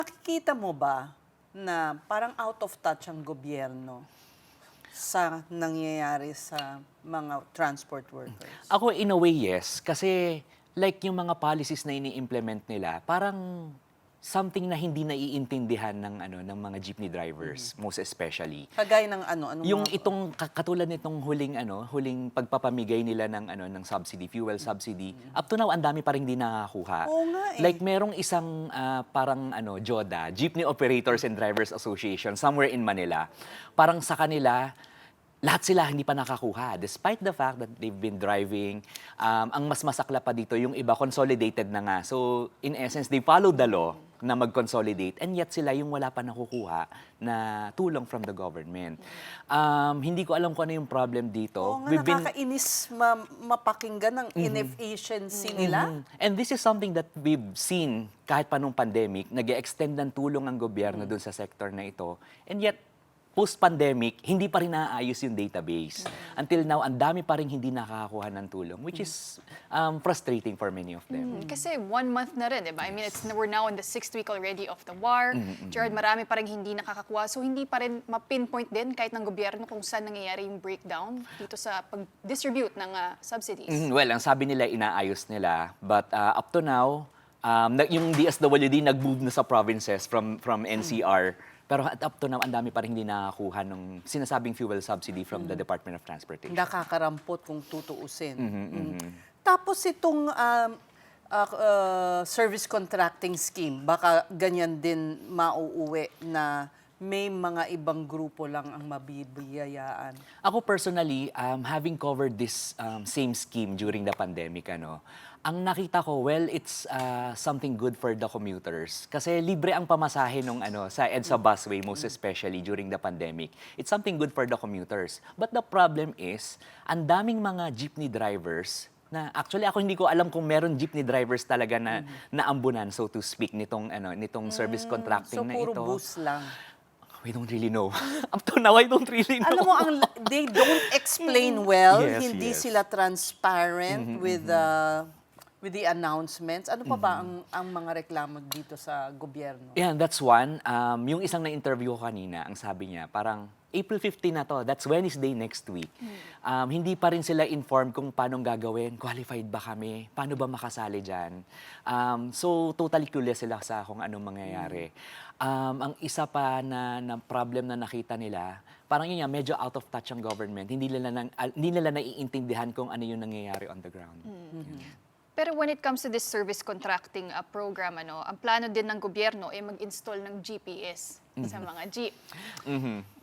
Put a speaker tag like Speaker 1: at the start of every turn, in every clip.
Speaker 1: Nakikita mo ba na parang out of touch ang gobyerno sa nangyayari sa mga transport workers?
Speaker 2: Ako, in a way, yes. Kasi like yung mga policies na ini-implement nila, parang something na hindi naiintindihan ng mga jeepney drivers, most especially.
Speaker 1: Kagaya ng ano
Speaker 2: Yung
Speaker 1: mga...
Speaker 2: itong katulad nitong huling pagpapamigay nila ng subsidy, fuel subsidy, up to now ang dami pa rin hindi nakakuha.
Speaker 1: Oo nga eh.
Speaker 2: Like merong isang parang JODA, Jeepney Operators and Drivers Association, somewhere in Manila. Parang sa kanila, lahat sila hindi pa nakakuha. Despite the fact that they've been driving, ang mas masakla pa dito, yung iba consolidated na nga. So, in essence, they followed the law na mag-consolidate, and yet sila yung wala pa nakukuha na tulong from the government. Hindi ko alam kung ano yung problem dito.
Speaker 1: Oo nga, nakakainis mapakinggan ng inefficiency nila.
Speaker 2: And this is something that we've seen kahit pa nung pandemic, nag-extend ng tulong ang gobyerno dun sa sector na ito. And yet, post-pandemic, hindi pa rin naayos yung database. Until now, ang dami pa rin hindi nakakakuha ng tulong, which is frustrating for many of them.
Speaker 3: Kasi 1 month na rin, diba? I mean, we're now in the 6th week already of the war. Gerard, marami pa rin hindi nakakakuha. So, hindi pa rin ma-pinpoint din kahit ng gobyerno kung saan nangyayari yung breakdown dito sa pag-distribute ng subsidies.
Speaker 2: Well, ang sabi nila, inaayos nila. But up to now, yung DSWD nag-move na sa provinces from NCR. Pero up to now, ang dami pa rin hindi nakakuha ng sinasabing fuel subsidy from the Department of Transportation.
Speaker 1: Nakakarampot kung tutuusin. Tapos itong service contracting scheme, baka ganyan din mauuwi na may mga ibang grupo lang ang mabibiyayaan.
Speaker 2: Ako personally, having covered this same scheme during the pandemic, ang nakita ko, well, it's something good for the commuters. Kasi libre ang pamasahe nung sa EDSA busway, most especially during the pandemic. It's something good for the commuters. But the problem is, ang daming mga jeepney drivers na actually ako hindi ko alam kung meron jeepney drivers talaga na naambunan, so to speak, nitong service contracting na ito.
Speaker 1: So puro bus lang.
Speaker 2: We don't really know. Up to now, I don't really know.
Speaker 1: Alam mo, they don't explain well.
Speaker 2: Yes,
Speaker 1: Hindi
Speaker 2: yes.
Speaker 1: sila transparent with the announcements. Ano pa ba ang mga reklamo dito sa gobyerno?
Speaker 2: Yeah, that's one. Yung isang na-interview ko kanina, ang sabi niya, parang April 15 na to, that's Wednesday next week. Hindi pa rin sila informed kung paano gagawin, qualified ba kami, paano ba makasali dyan. So, totally clueless sila sa kung anong mangyayari. Ang isa pa na problem na nakita nila, parang yun nga, medyo out of touch ang government. Hindi nila naiintindihan kung ano yung nangyayari on the ground.
Speaker 3: Pero when it comes to this service contracting program, ang plano din ng gobyerno ay mag-install ng GPS sa mga jeep.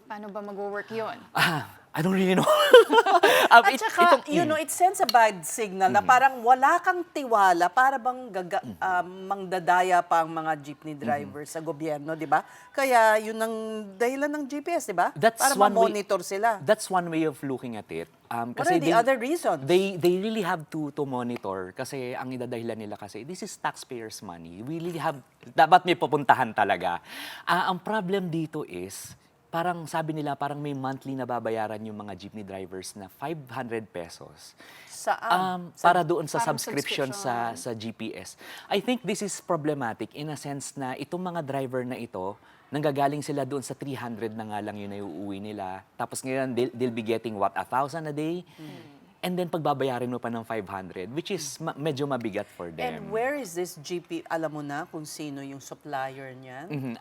Speaker 3: Paano ba mag-work yun?
Speaker 2: I don't really know.
Speaker 1: At saka, it sends a bad signal na parang wala kang tiwala para bang mangdadaya pa ang mga jeepney drivers sa gobyerno, di ba? Kaya yun ang dahilan ng GPS, di ba? Para ma-monitor sila.
Speaker 2: That's one way of looking at it.
Speaker 1: What are the other reasons?
Speaker 2: They really have to monitor kasi ang idadahilan nila kasi this is taxpayers' money. We really have, dapat may pupuntahan talaga. Ang problem dito is, parang sabi nila, parang may monthly na babayaran yung mga jeepney drivers na 500 pesos.
Speaker 1: Saan?
Speaker 2: Para doon sa
Speaker 3: Parang
Speaker 2: subscription sa GPS. I think this is problematic in a sense na itong mga driver na ito, nanggagaling sila doon sa 300 na nga lang yun na iuuwi nila. Tapos ngayon, they'll be getting what, 1,000 a day? And then pagbabayarin mo pa ng 500, which is medyo mabigat for them.
Speaker 1: And where is this GP? Alam mo na kung sino yung supplier niyan?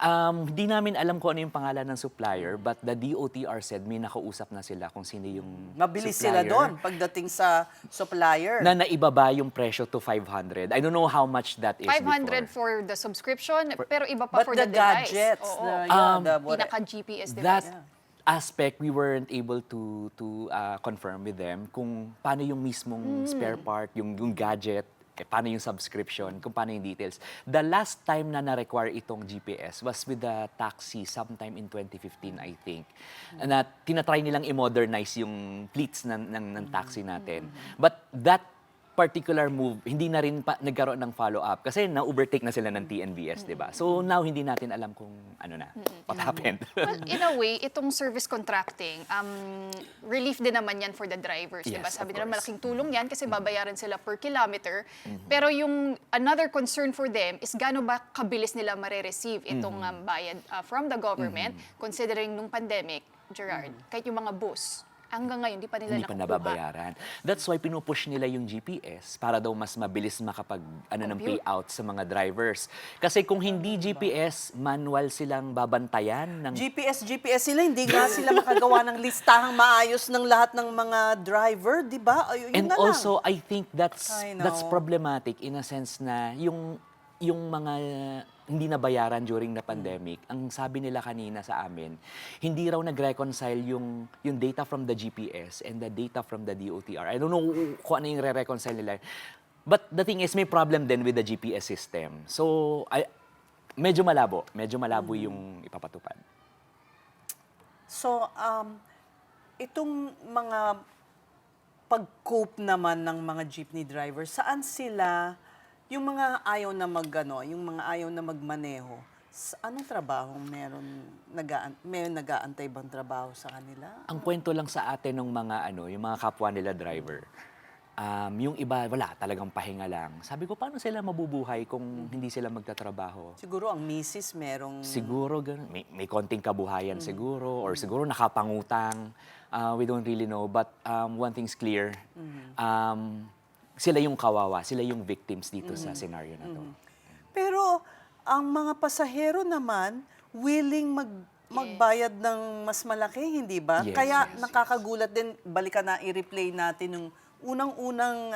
Speaker 2: Hindi namin alam kung ano yung pangalan ng supplier, but the DOTR said may nakausap na sila kung sino yung
Speaker 1: Mabilis sila
Speaker 2: supplier
Speaker 1: doon pagdating sa supplier.
Speaker 2: na naibaba yung presyo to 500. I don't know how much that is
Speaker 3: 500
Speaker 2: before.
Speaker 3: for the subscription, pero iba pa
Speaker 1: But
Speaker 3: for
Speaker 1: the
Speaker 3: the device.
Speaker 1: gadgets,
Speaker 3: Oo. Pinaka-GPS
Speaker 2: That
Speaker 3: device.
Speaker 2: aspect, we weren't able to confirm with them kung paano yung mismong spare part, yung gadget, paano yung subscription, kung paano yung details. The last time na na-require itong GPS was with the taxi sometime in 2015, I think. Na tinatry nilang i-modernize yung fleets ng taxi natin. But that particular move, hindi na rin nagkaroon ng follow-up kasi na-overtake na sila ng TNVS, di ba? So now, hindi natin alam kung ano na, what happened.
Speaker 3: Well, in a way, itong service contracting, relief din naman yan for the drivers, di ba?
Speaker 2: Yes,
Speaker 3: Sabi
Speaker 2: of
Speaker 3: nila,
Speaker 2: course.
Speaker 3: malaking tulong yan kasi babayaran sila per kilometer. Pero yung another concern for them is gaano ba kabilis nila mare-receive itong bayad from the government, considering nung pandemic, Gerard, kahit yung mga bus, hanggang ngayon, di pa nila
Speaker 2: Hindi pa
Speaker 3: nakukuha.
Speaker 2: nababayaran. That's why pinupush nila yung GPS para daw mas mabilis makapag ng
Speaker 3: Compute.
Speaker 2: payout sa mga drivers. Kasi kung hindi GPS, manual silang babantayan ng
Speaker 1: GPS sila, hindi nga sila makagawa ng listahang maayos ng lahat ng mga driver, di ba? Yun
Speaker 2: And
Speaker 1: na lang.
Speaker 2: also, I think that's
Speaker 1: I know.
Speaker 2: problematic in a sense na yung mga hindi nabayaran during the pandemic, ang sabi nila kanina sa amin, hindi raw nag-reconcile yung data from the GPS and the data from the DOTR. I don't know kung ano yung re-reconcile nila. But the thing is, may problem din with the GPS system. So, medyo malabo yung ipapatupad.
Speaker 1: So, itong mga pag-cope naman ng mga jeepney drivers, saan sila, yung mga ayaw na yung mga ayaw na magmaneho, anong trabaho may nag-aantay bang trabaho sa kanila?
Speaker 2: Ang kwento lang sa atin ng mga yung mga kapwa nila driver, yung iba, wala, talagang pahinga lang. Sabi ko, paano sila mabubuhay kung hindi sila magtatrabaho?
Speaker 1: Siguro ang misis merong...
Speaker 2: Siguro, ganun. May konting kabuhayan siguro, or siguro nakapangutang. We don't really know. But one thing's clear, sila yung kawawa, sila yung victims dito sa scenario na to.
Speaker 1: Pero ang mga pasahero naman, willing magbayad ng mas malaki, hindi ba?
Speaker 2: Yes,
Speaker 1: Kaya
Speaker 2: yes,
Speaker 1: nakakagulat din, balikan na, i-replay natin yung unang-unang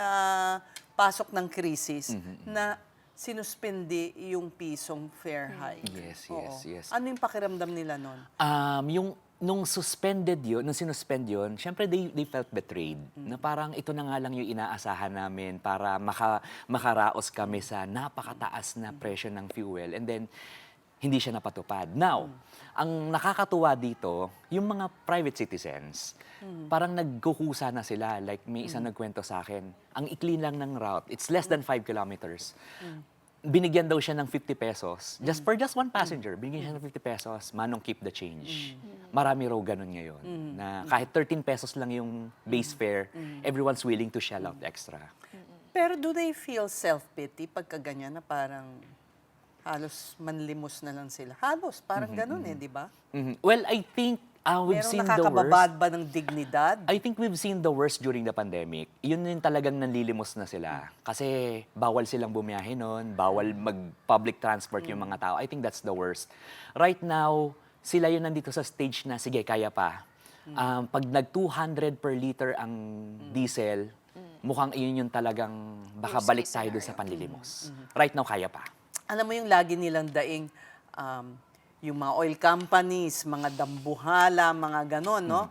Speaker 1: pasok ng krisis na sinuspindi yung pisong fare hike.
Speaker 2: Yes,
Speaker 1: Oo.
Speaker 2: yes, yes.
Speaker 1: Ano yung pakiramdam nila nun?
Speaker 2: Nung sinuspend yun, syempre they felt betrayed. Na parang ito na nga lang yung inaasahan namin para makaraos kami sa napakataas na presyo ng fuel. And then, hindi siya napatupad. Now, ang nakakatuwa dito, yung mga private citizens, parang nagkukusa na sila. Like, may isang nagkwento sa akin, ang ikli lang ng route, it's less than 5 kilometers. Binigyan daw siya ng 50 pesos. Just one passenger, binigyan siya ng 50 pesos, manong keep the change. Marami raw ganun ngayon. Na kahit 13 pesos lang yung base fare, everyone's willing to shell out extra.
Speaker 1: Pero do they feel self-pity pagka ganyan na parang halos manlimos na lang sila? Halos, parang ganun di ba?
Speaker 2: Well, I think we've
Speaker 1: Merong
Speaker 2: seen the
Speaker 1: nakakababad
Speaker 2: worst.
Speaker 1: ba ng dignidad?
Speaker 2: I think we've seen the worst during the pandemic. Yun yung talagang nanlilimos na sila. Kasi bawal silang bumiyahe nun, bawal mag-public transport yung mga tao. I think that's the worst. Right now, sila yun nandito sa stage na, sige, kaya pa. Pag nag-200 per liter ang diesel, mukhang iyon yung talagang baka
Speaker 3: Worst
Speaker 2: balik
Speaker 3: case
Speaker 2: tayo dun sa
Speaker 3: scenario.
Speaker 2: panlilimos. Right now, kaya pa.
Speaker 1: Alam mo yung lagi nilang daing, yung mga oil companies, mga dambuhala, mga ganon, no?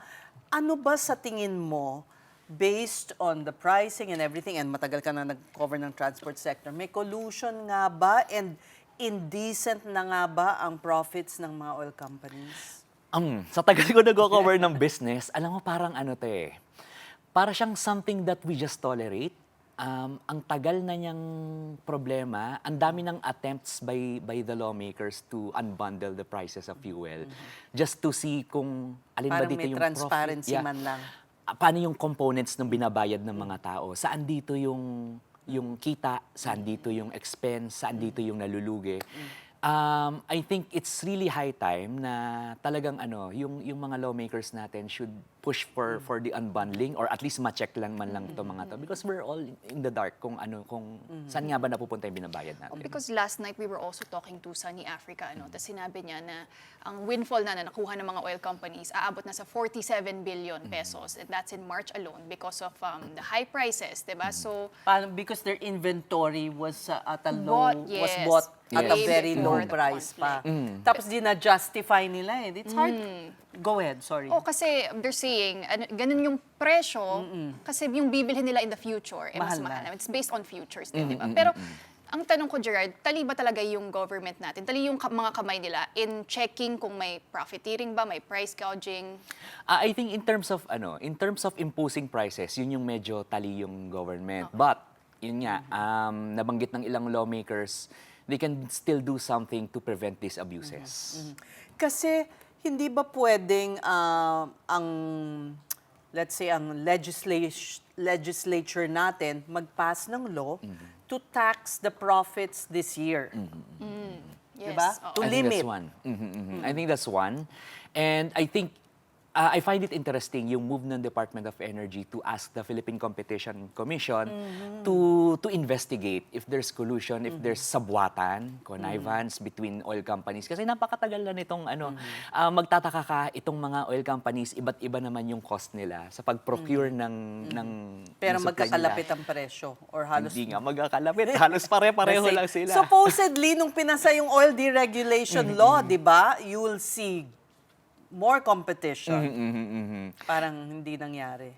Speaker 1: Ano ba sa tingin mo, based on the pricing and everything, and matagal ka na nag-cover ng transport sector, may collusion nga ba and indecent na nga ba ang profits ng mga oil companies?
Speaker 2: Sa tagal ko nag-cover ng business, alam mo parang para siyang something that we just tolerate. Ang tagal na niyang problema, ang dami ng attempts by the lawmakers to unbundle the prices of fuel just to see kung alin ba
Speaker 1: Parang
Speaker 2: dito
Speaker 1: may
Speaker 2: yung
Speaker 1: transparency
Speaker 2: profit.
Speaker 1: man lang.
Speaker 2: Paano yung components ng binabayad ng mga tao? Saan dito yung kita, saan dito yung expense, saan dito yung nalulugi? I think it's really high time na talagang yung mga lawmakers natin should push for the unbundling or at least ma-check lang man lang itong mga to because we're all in the dark kung saan nga ba napupunta yung binabayad natin.
Speaker 3: Because last night we were also talking to Sunny Africa, tapos sinabi niya na ang windfall na nakuha ng mga oil companies aabot na sa 47 billion pesos, and that's in March alone because of the high prices, diba? So,
Speaker 1: Because their inventory was at a
Speaker 3: Bought,
Speaker 1: was
Speaker 3: yes.
Speaker 1: bought at a
Speaker 3: Way
Speaker 1: very low
Speaker 3: before the
Speaker 1: price pa.
Speaker 3: conflict.
Speaker 1: Tapos di na-justify nila eh. It's hard. Go ahead, sorry.
Speaker 3: kasi they're saying, ganun yung presyo, kasi yung bibilhin nila in the future, mas
Speaker 1: Mahal na.
Speaker 3: mahal. It's based on futures din, diba? Pero, ang tanong ko, Gerard, tali ba talaga yung government natin? Tali yung mga kamay nila in checking kung may profiteering ba, may price gouging?
Speaker 2: I think in terms of imposing prices, yun yung medyo tali yung government. But yun nga, nabanggit ng ilang lawmakers, they can still do something to prevent these abuses.
Speaker 1: Kasi hindi ba pwedeng ang, let's say, ang legislature natin mag-pass ng law to tax the profits this year?
Speaker 3: Yes.
Speaker 1: Diba?
Speaker 3: Oo.
Speaker 1: To
Speaker 2: I think
Speaker 1: limit.
Speaker 2: that's one. I think that's one. And I think, I find it interesting yung move ng Department of Energy to ask the Philippine Competition Commission to investigate if there's collusion, if there's sabwatan, connivance between oil companies. Kasi napakatagal na nitong magtataka ka itong mga oil companies, iba't iba naman yung cost nila sa pag-procure ng
Speaker 1: Pero
Speaker 2: ng supply
Speaker 1: magkakalapit
Speaker 2: nila.
Speaker 1: ang presyo or halos
Speaker 2: Hindi nga magkakalapit. Halos pare-pareho
Speaker 1: Kasi
Speaker 2: lang sila.
Speaker 1: supposedly, nung pinasa yung oil deregulation law, di ba, you will see more competition. Parang hindi nangyari.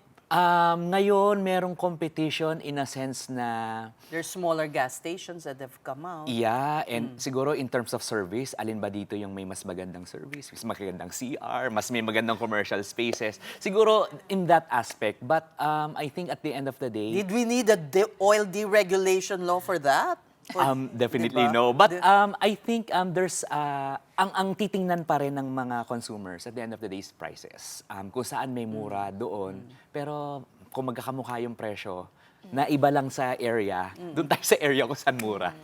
Speaker 2: Ngayon, merong competition in a sense na
Speaker 1: There's smaller gas stations that have come out.
Speaker 2: yeah, and siguro in terms of service, alin ba dito yung may mas magandang service, mas magandang CR, mas may magandang commercial spaces. Siguro in that aspect, but I think at the end of the day,
Speaker 1: Did we need a oil deregulation law for that?
Speaker 2: definitely
Speaker 1: Diba?
Speaker 2: no. But I think there's ang titingnan pa rin ng mga consumers at the end of the day is prices. Kung saan may mura doon, pero kung magkakamukha yung presyo, na iba lang sa area, doon tayo sa area kung saan mura.